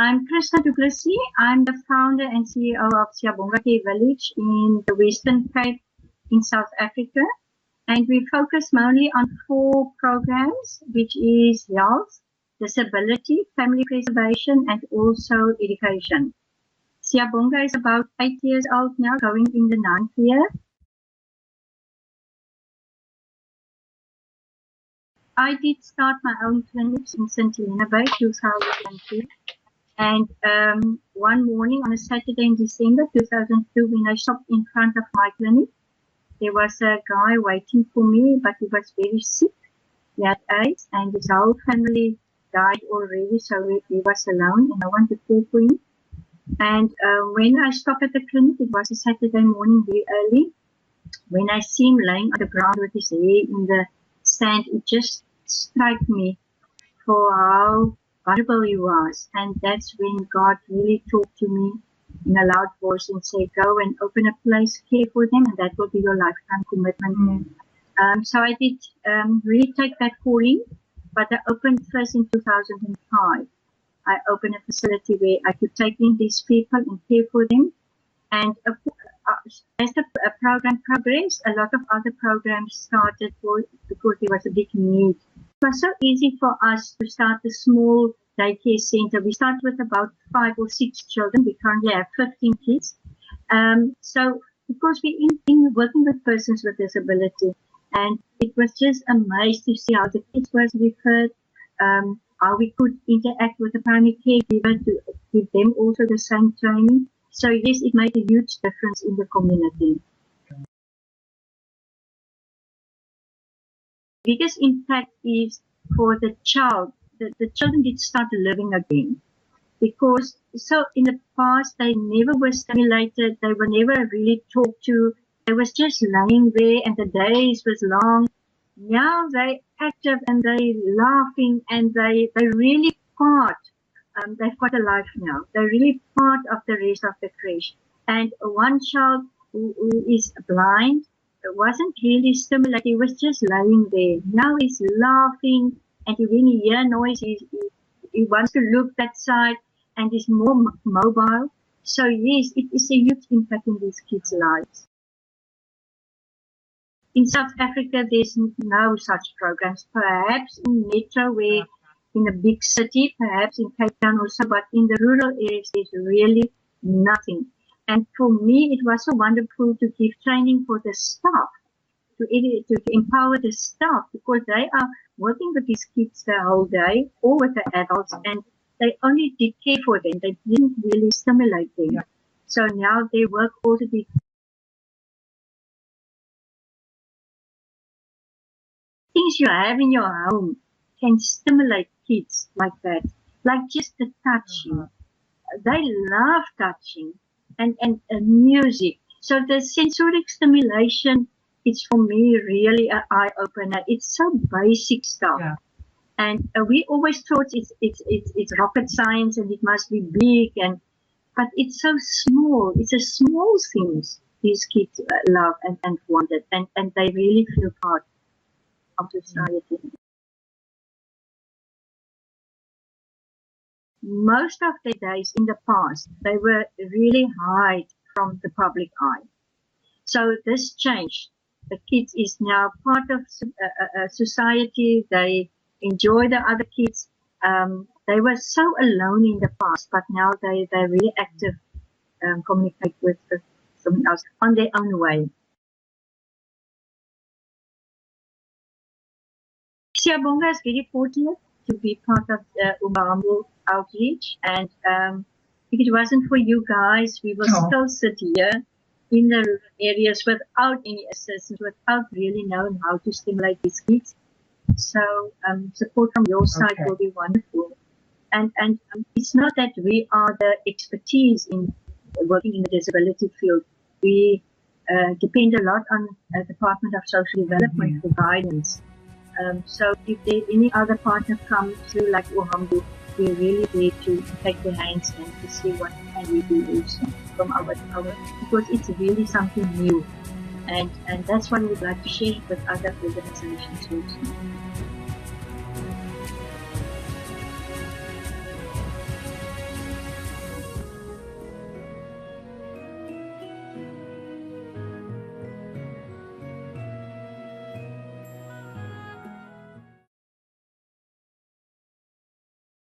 I'm Chrisna du Plessis. I'm the founder and CEO of Siyabonga Care Village in the Western Cape in South Africa. And we focus mainly on 4 programs, which is health, disability, family preservation, and also education. Siyabonga is about 8 years old now, going in the 9th year. I did start my own clinics in St. Helena Bay 2002. And one morning on a Saturday in December 2002, when I stopped in front of my clinic, there was a guy waiting for me, but he was very sick. He had AIDS, and his whole family died already, so he was alone, and I wanted to care for him. And when I stopped at the clinic, it was a Saturday morning, very early. When I see him laying on the ground with his hair in the sand, it just struck me for how vulnerable he was. And that's when God really talked to me in a loud voice and said, go and open a place, care for them, and that will be your lifetime commitment. So I did really take that calling, but I opened first in 2005. I opened a facility where I could take in these people and care for them. And as the program progressed, a lot of other programs started because there was a big need. It was so easy for us to start a small daycare center. We started with about 5 or 6 children. We currently have 15 kids. So because we've been working with persons with disability, and it was just amazing to see how the kids was referred, how we could interact with the primary caregiver to give them also the same training. So yes, it made a huge difference in the community. The biggest impact is for the child. The children did start living again, because so in the past they never were stimulated, they were never really talked to, they was just lying there and the days was long. Now they active and they laughing and they really part. They've got a life now. They're really part of the rest of the creche. And one child who is blind wasn't really stimulated. He was just lying there. Now he's laughing, and when he hears noise, he wants to look that side, and he's more mobile. So yes, it is a huge impact in these kids' lives. In South Africa, there's no such programs. Perhaps in Metro, where in a big city, perhaps in Cape Town also, but in the rural areas, there's really nothing. And for me, it was so wonderful to give training for the staff, to empower the staff, because they are working with these kids the whole day, or with the adults, and they only did care for them. They didn't really stimulate them. Yeah. So now they work also with things you have in your home can stimulate kids like that, like just the touching. They love touching and music. So the sensoric stimulation is for me really an eye opener. It's so basic stuff, yeah. And we always thought it's rocket science and it must be big, but it's so small. It's a small things these kids love and want it, and they really feel part of society. Most of the days in the past, they were really hide from the public eye. So this changed. The kids is now part of society. They enjoy the other kids. They were so alone in the past, but now they're really active, communicate with someone else on their own way. Siyabonga is very fortunate to be part of the Uhambo outreach, and if it wasn't for you guys, we will still sit here in the rural areas without any assistance, without really knowing how to stimulate these kids. So support from your side will be wonderful. And it's not that we are the expertise in working in the disability field. We depend a lot on the Department of Social Development for guidance. So if there any other partner comes through like Uhambo, we're really there to take their hands and to see what can we do also from our because it's really something new, and that's what we would like to share with other organizations also.